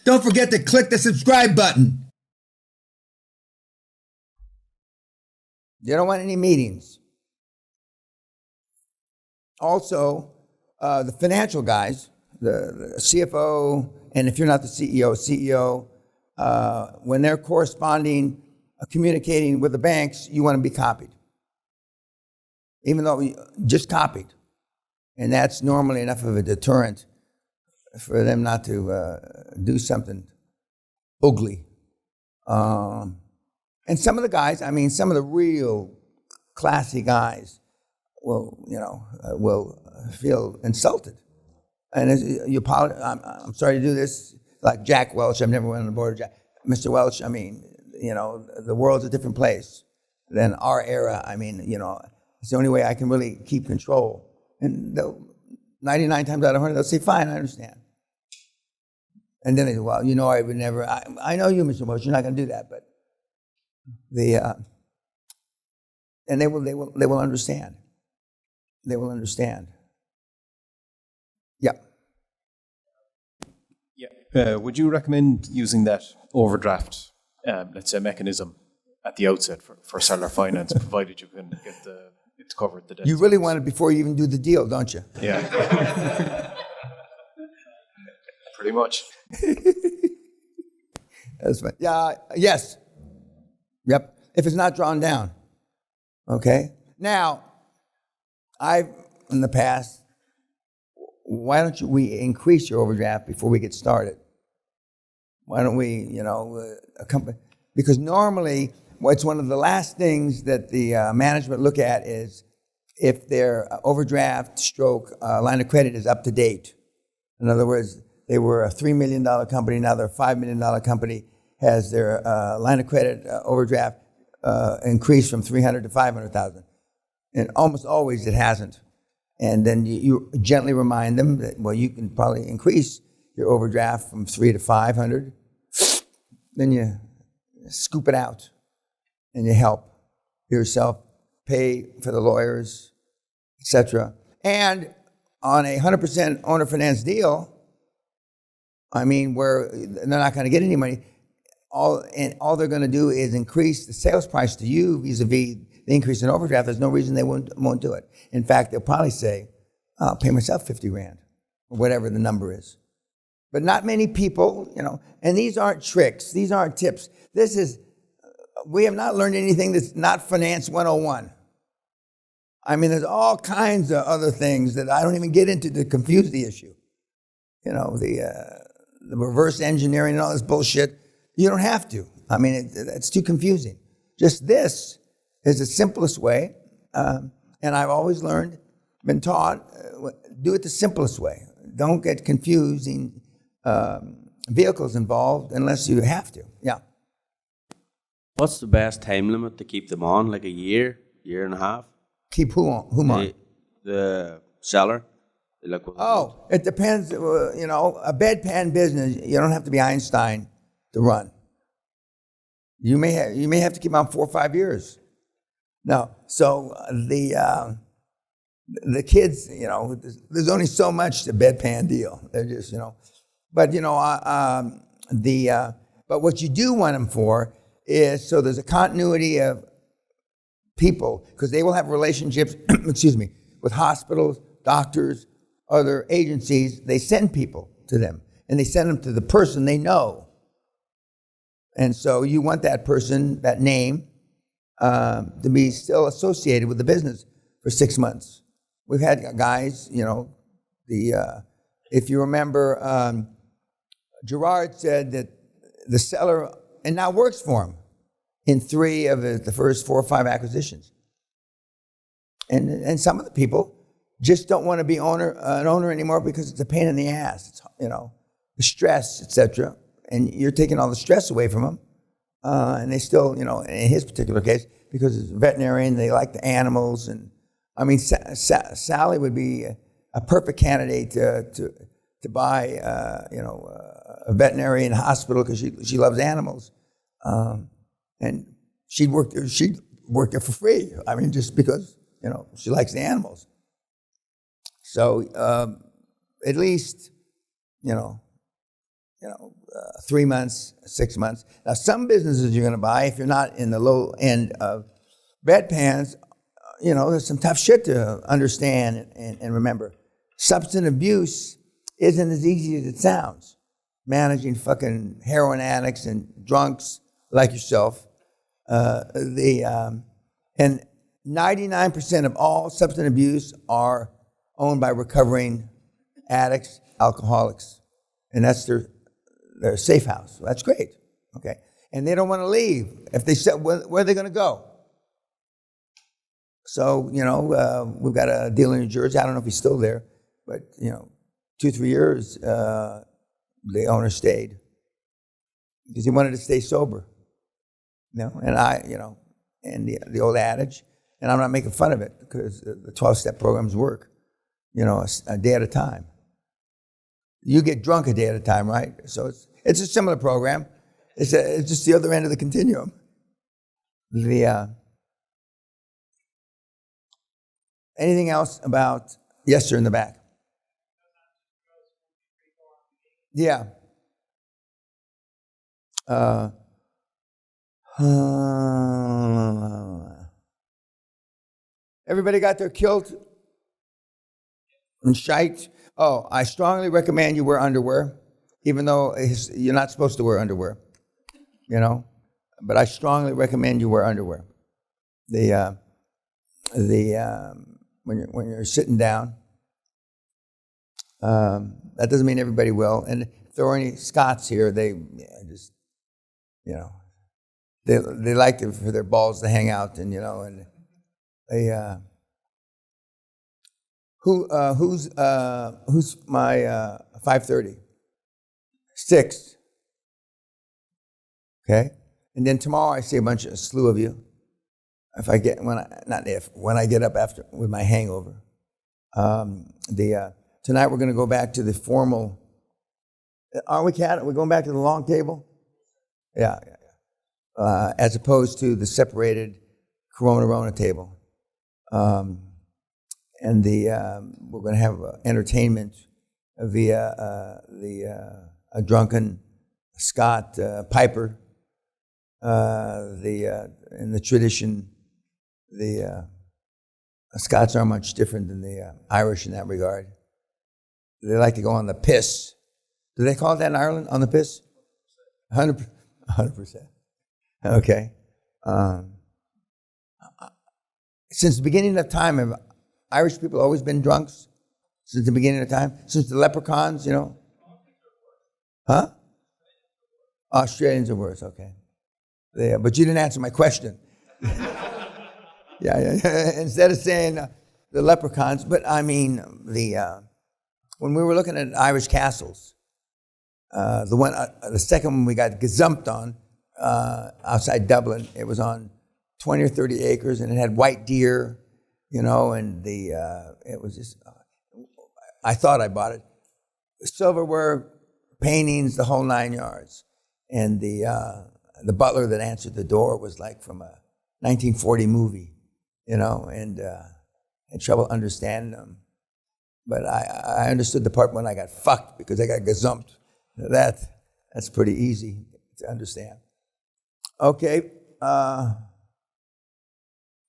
Don't forget to click the subscribe button. You don't want any meetings. Also, the financial guys, the CFO, and if you're not the CEO, when they're corresponding, communicating with the banks, you want to be copied. Even though we just copied. And that's normally enough of a deterrent for them not to do something ugly. And some of the guys, some of the real classy guys will feel insulted. And you apologize, I'm sorry to do this, like Jack Welch, I've never went on the board of Jack. Mr. Welch, the world's a different place than our era. It's the only way I can really keep control. And 99 times out of 100, they'll say, fine, I understand. And then they say, well, I would never, I know you, Mr. Welch, you're not going to do that, but and they will understand. They will understand. Yeah. Yeah. Would you recommend using that overdraft, let's say, mechanism at the outset for seller finance, provided you can get it covered the debt? You really want it before you even do the deal, don't you? Yeah. Pretty much. That's fine. Yeah. Yes. Yep. If it's not drawn down. Okay. Now, in the past, why don't we increase your overdraft before we get started? Why don't we, accompany? Because normally, it's one of the last things that the management look at is if their overdraft stroke line of credit is up to date. In other words, they were a $3 million company, now they're a $5 million company, has their line of credit overdraft increased from $300,000 to $500,000. And almost always it hasn't. And then you gently remind them that, well, you can probably increase your overdraft from $300 to $500. Then you scoop it out and you help yourself pay for the lawyers, etc. And on a 100% owner finance deal, where they're not going to get any money, all they're going to do is increase the sales price to you vis-a-vis the increase in overdraft. There's no reason they won't do it. In fact, they'll probably say, I'll pay myself $50,000 or whatever the number is. But not many people, and these aren't tricks. These aren't tips. We have not learned anything that's not Finance 101. There's all kinds of other things that I don't even get into to confuse the issue. The reverse engineering and all this bullshit. You don't have to. It's too confusing. Just this is the simplest way. And I've always been taught, do it the simplest way. Don't get confusing vehicles involved unless you have to. Yeah. What's the best time limit to keep them on? Like a year and a half? Keep whom on? The seller. It depends. A bedpan business, you don't have to be Einstein to run. You may have to keep on 4 or 5 years. No, so the kids, there's only so much to bedpan deal. They're just, but but what you do want them for is so there's a continuity of people because they will have relationships, with hospitals, doctors, other agencies. They send people to them and they send them to the person they know. And so you want that person, that name, to be still associated with the business for 6 months. We've had guys, if you remember, Gerard said that the seller, and now works for him, in 3 of the first 4 or 5 acquisitions. And some of the people just don't want to be an owner anymore because it's a pain in the ass. It's, the stress, etc. And you're taking all the stress away from them. And they still, in his particular case, because it's veterinarian, they like the animals. And Sally would be a perfect candidate to buy, a veterinarian hospital because she loves animals. And she'd work there for free. Just because, she likes the animals. So at least, 3 months, 6 months. Now, some businesses you're going to buy, if you're not in the low end of bedpans, there's some tough shit to understand and remember. Substance abuse isn't as easy as it sounds. Managing fucking heroin addicts and drunks like yourself. And 99% of all substance abuse are owned by recovering addicts, alcoholics. And that's their safe house. So that's great. Okay. And they don't want to leave. If they said, where are they going to go? So, we've got a dealer in New Jersey. I don't know if he's still there, but, 2-3 years, the owner stayed because he wanted to stay sober. And and the old adage, and I'm not making fun of it because the 12-step programs work, a day at a time. You get drunk a day at a time, right? So it's a similar program. It's just the other end of the continuum. Anything else about, yes, sir, in the back? Yeah. Everybody got their kilt and shite? Oh, I strongly recommend you wear underwear, even though you're not supposed to wear underwear, But I strongly recommend you wear underwear. When you're sitting down, that doesn't mean everybody will. And if there are any Scots here, they just, they like for their balls to hang out, and they. Who's my 5:30? 6. Okay, and then tomorrow I see a slew of you. When I get up after with my hangover. Tonight we're going to go back to the formal. Aren't we, Kat? We're going back to the long table. Yeah. As opposed to the separated Corona table. And we're going to have entertainment via a drunken Scott Piper. In the tradition, the Scots are much different than the Irish in that regard. They like to go on the piss. Do they call it that in Ireland, on the piss? 100%. Okay. Since the beginning of time, have Irish people always been drunks? Since the beginning of time? Since the leprechauns, Huh? Australians are worse, okay. But you didn't answer my question. Yeah. Instead of saying the leprechauns, but I mean when we were looking at Irish castles, the second one we got gazumped on outside Dublin, it was on 20 or 30 acres, and it had white deer, and it was just. I thought I bought it, silverware, paintings, the whole 9 yards, and the butler that answered the door was like from a 1940 movie, and had trouble understanding them. But I understood the part when I got fucked because I got gazumped. That's pretty easy to understand. Okay,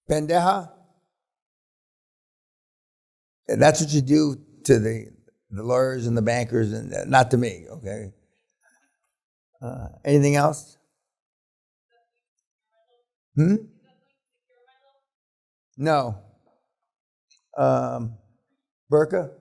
pendeja. That's what you do to the lawyers and the bankers, and not to me. Okay. Anything else? No. Burqa?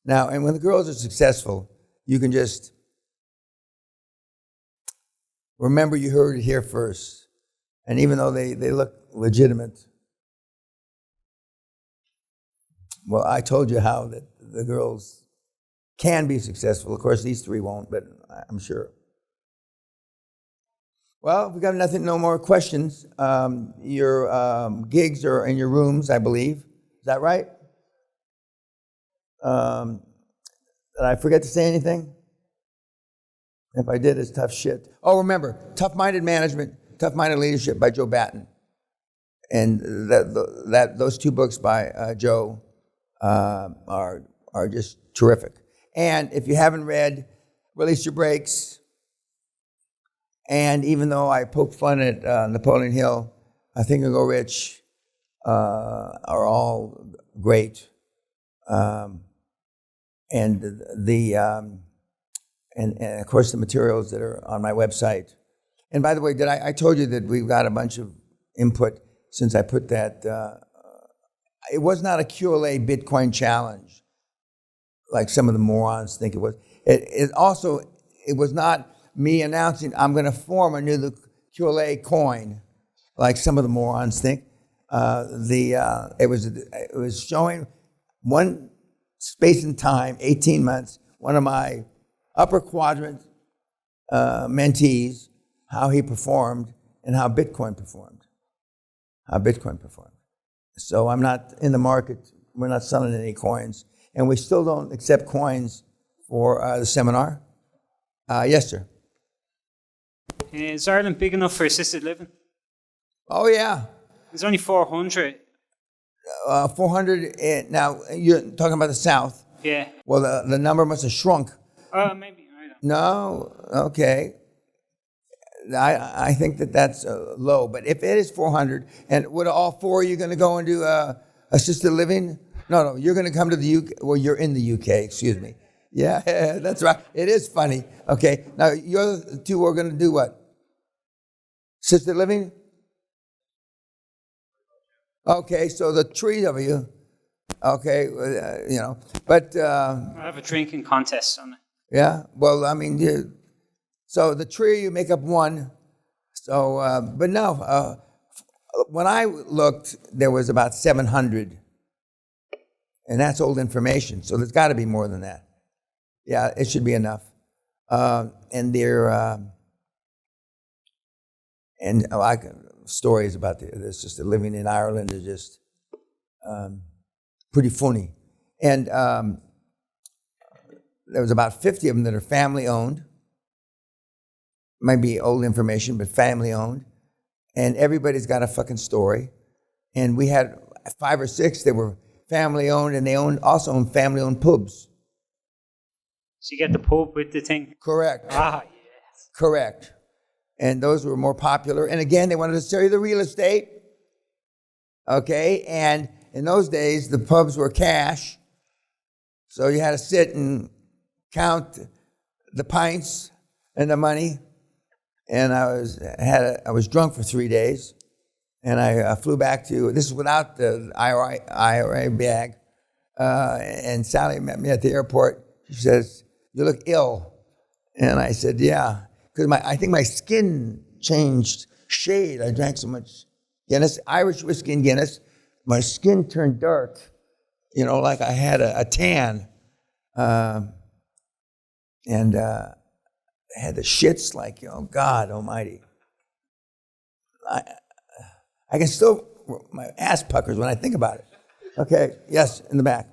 Now, and when the girls are successful, you can just remember you heard it here first. And even though they look legitimate, well, I told you how that the girls can be successful. Of course, these three won't, but I'm sure. Well, we got no more questions. Your gigs are in your rooms, I believe. Is that right? Did I forget to say anything? If I did, it's tough shit. Oh, remember, Tough-Minded Management, Tough-Minded Leadership by Joe Batten. And those two books by Joe are just terrific. And if you haven't read Release Your Brakes, and even though I poke fun at Napoleon Hill, I Think and Go Rich are all great. And of course the materials that are on my website. And by the way, I told you that we've got a bunch of input since I put that. It was not a QLA Bitcoin challenge, like some of the morons think it was. It was not me announcing I'm going to form a new QLA coin, like some of the morons think. It was showing one space in time, 18 months, one of my upper quadrant mentees, how he performed and how Bitcoin performed. So I'm not in the market. We're not selling any coins. And we still don't accept coins for the seminar. Yes, sir. Is Ireland big enough for assisted living? Oh, yeah. There's only 400. 400. Now, you're talking about the South. Yeah. Well, the number must have shrunk. Maybe. I don't. No? Okay. I think that's low. But if it is 400, and would all four of you going to go and do assisted living? No, you're going to come to the UK. Well, you're in the UK, excuse me. Yeah, that's right. It is funny. Okay. Now, you're the two are going to do what? Assisted living? Okay, so the three of you. Okay, but... I have a drinking contest on it. Yeah, well, I mean, so the three of you make up one. So, but no, when I looked, there was about 700. And that's old information, so there's got to be more than that. Yeah, it should be enough. And stories about this, just living in Ireland are just pretty funny. And there was about 50 of them that are family owned. Might be old information, but family owned. And everybody's got a fucking story. And we had 5 or 6 that were family owned, and they also owned family owned pubs. So you get the pub with the thing? Correct. Yes. Correct. And those were more popular. And again, they wanted to sell you the real estate. Okay, and in those days, the pubs were cash. So you had to sit and count the pints and the money. And I was drunk for 3 days. And I flew back to, this is without the IRA bag. And Sally met me at the airport. She says, "You look ill." And I said, "Yeah." Because I think my skin changed shade. I drank so much Guinness, Irish whiskey and Guinness. My skin turned dark, like I had a tan. And I had the shits like, God almighty. I can still, my ass puckers when I think about it. Okay, yes, in the back.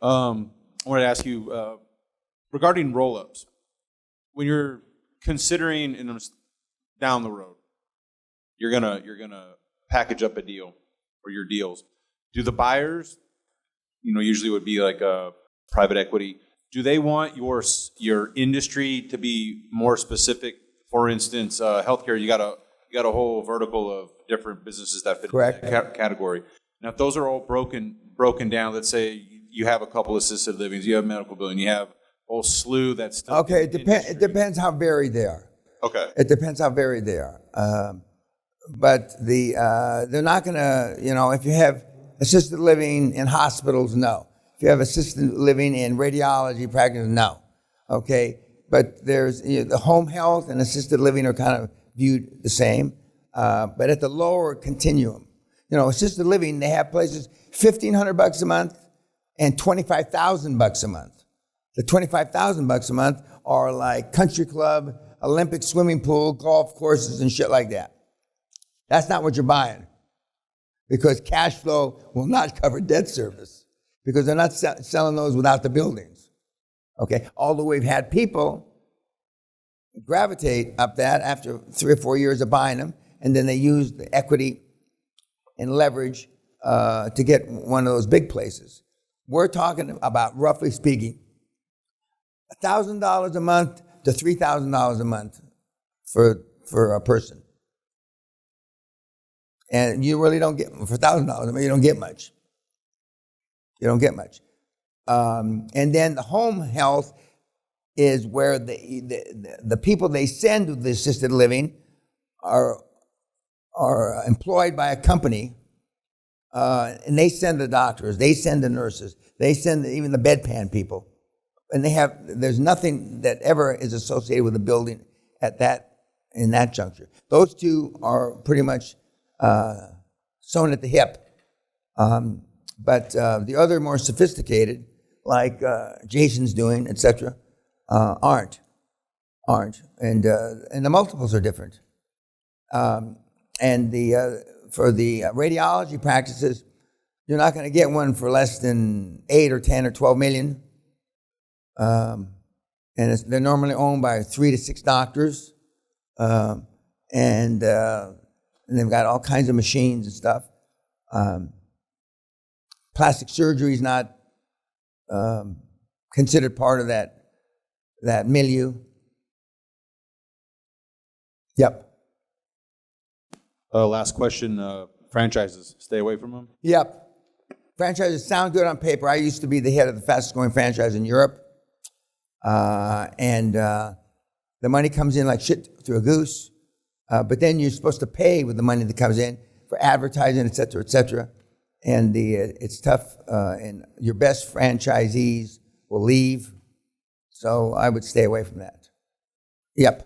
I wanted to ask you regarding roll-ups. When you're considering down the road, you're gonna package up a deal or your deals. Do the buyers, usually would be like a private equity, do they want your industry to be more specific? For instance, healthcare, you got a whole vertical of different businesses that fit Correct. in that category. Now, if those are all broken down, let's say you have a couple assisted livings, you have medical billing, you have a whole slew that's still Okay, it depends how varied they are. Okay. It depends how varied they are. But they're not going to, if you have assisted living in hospitals, no. If you have assisted living in radiology practice, no. Okay, but there's the home health and assisted living are kind of viewed the same, but at the lower continuum. Assisted living, they have places $1,500 a month and $25,000 a month. The $25,000 a month are like country club, Olympic swimming pool, golf courses, and shit like that. That's not what you're buying, because cash flow will not cover debt service, because they're not selling those without the buildings. Okay, although we've had people gravitate up that after 3 or 4 years of buying them, and then they use the equity and leverage to get one of those big places. we're talking about, roughly speaking, $1,000 a month to $3,000 a month for a person. And you really don't get, for $1,000, I mean, you don't get much. You don't get much. And then the home health is where the people they send to the assisted living are employed by a company, and they send the doctors, they send the nurses, they send even the bedpan people. And there's nothing that ever is associated with the building in that juncture. Those two are pretty much sewn at the hip. But the other more sophisticated, like Jason's doing, etc., aren't. And the multiples are different. And for the radiology practices, you're not going to get one for less than 8 or 10 or 12 million. And they're normally owned by 3 to 6 doctors. And they've got all kinds of machines and stuff. Plastic surgery is not considered part of that milieu. Yep. Last question, franchises, stay away from them? Yep. Franchises sound good on paper. I used to be the head of the fastest growing franchise in Europe. And the money comes in like shit through a goose. But then you're supposed to pay with the money that comes in for advertising, et cetera, et cetera. And it's tough, and your best franchisees will leave. So I would stay away from that. Yep.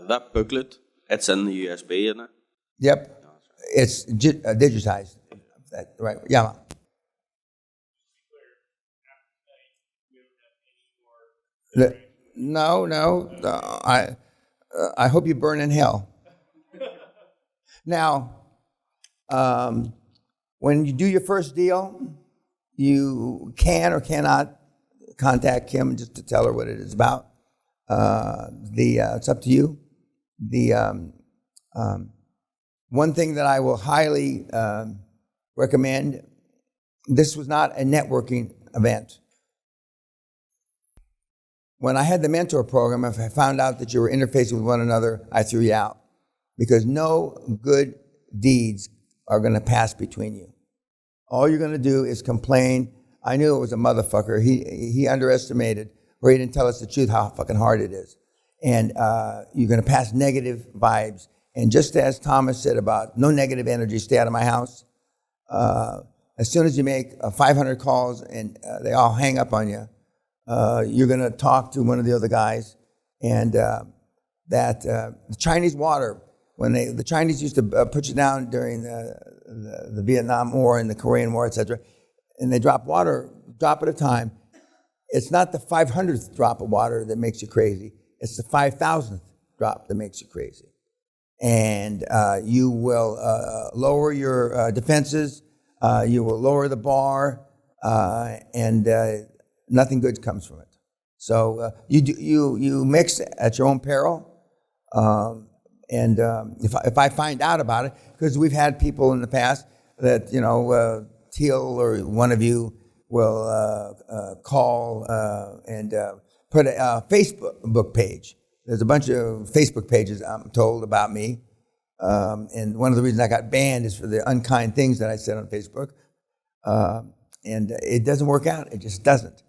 That booklet, it's in the USB, isn't it? Yep. It's digitized. Right. Yeah. No. I hope you burn in hell. Now, when you do your first deal, you can or cannot contact Kim just to tell her what it is about. It's up to you. One thing that I will highly recommend, this was not a networking event. When I had the mentor program, if I found out that you were interfacing with one another, I threw you out. Because no good deeds are going to pass between you. All you're going to do is complain. I knew it was a motherfucker. He underestimated, or he didn't tell us the truth how fucking hard it is. And you're going to pass negative vibes. And just as Thomas said about no negative energy, stay out of my house. As soon as you make 500 calls and they all hang up on you, you're going to talk to one of the other guys. And the Chinese water, when the Chinese used to put you down during the Vietnam War and the Korean War, etc., and they drop water, drop at a time. It's not the 500th drop of water that makes you crazy. It's the 5,000th drop that makes you crazy. And you will lower your defenses. You will lower the bar, and nothing good comes from it. So you mix at your own peril. And if I find out about it, because we've had people in the past that, Teal or one of you will call and put a Facebook page. There's a bunch of Facebook pages, I'm told, about me. And one of the reasons I got banned is for the unkind things that I said on Facebook. And it doesn't work out. It just doesn't.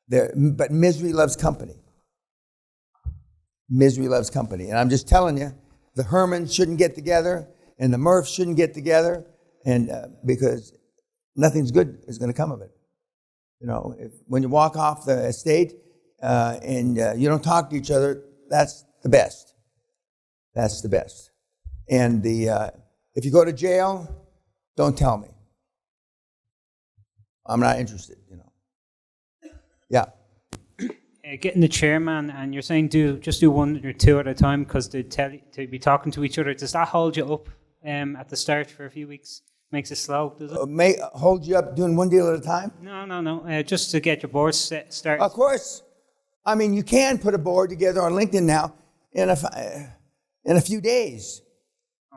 But misery loves company. Misery loves company. And I'm just telling you, the Hermans shouldn't get together, and the Murphs shouldn't get together, and because nothing's good is going to come of it. When you walk off the estate and you don't talk to each other, that's the best. That's the best. And if you go to jail, don't tell me. I'm not interested. Yeah. Getting the chairman, and you're saying just do 1 or 2 at a time because they be talking to each other. Does that hold you up at the start for a few weeks? Makes it slow, does it? May hold you up doing one deal at a time? No. Just to get your board started. Of course. I mean, you can put a board together on LinkedIn now in a few days.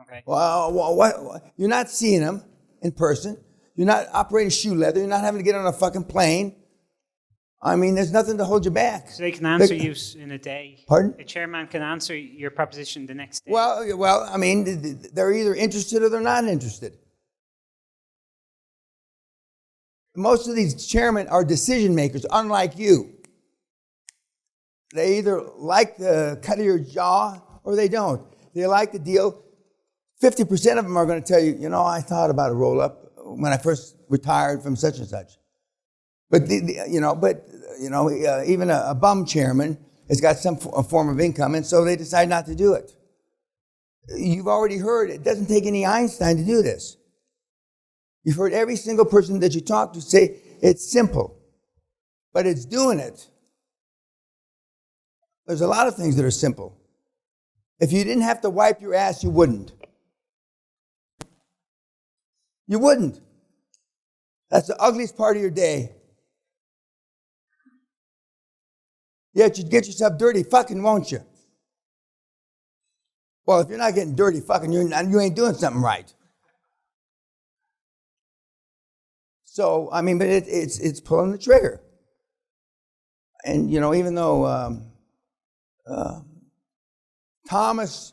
Okay. Well, what? You're not seeing them in person. You're not operating shoe leather. You're not having to get on a fucking plane. I mean, there's nothing to hold you back. So they can answer you in a day. Pardon? A chairman can answer your proposition the next day. Well, I mean, they're either interested or they're not interested. Most of these chairmen are decision makers, unlike you. They either like the cut of your jaw or they don't. They like the deal. 50% of them are going to tell you, you know, I thought about a roll-up when I first retired from such and such. But, even a bum chairman has got some form of income, and so they decide not to do it. You've already heard it doesn't take any Einstein to do this. You've heard every single person that you talk to say it's simple, but it's doing it. There's a lot of things that are simple. If you didn't have to wipe your ass, you wouldn't. You wouldn't. That's the ugliest part of your day. Yet you'd get yourself dirty, fucking, won't you? Well, if you're not getting dirty, fucking, you ain't doing something right. So, I mean, but it's pulling the trigger. And, you know, even though Thomas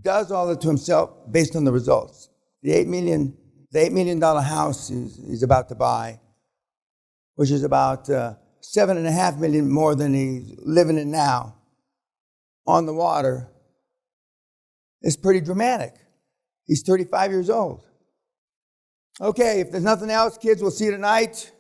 does all that to himself based on the results. The $8 million house he's about to buy, which is about $7.5 million more than he's living in now, on the water, is pretty dramatic. He's 35 years old. Okay, if there's nothing else, kids, we'll see you tonight.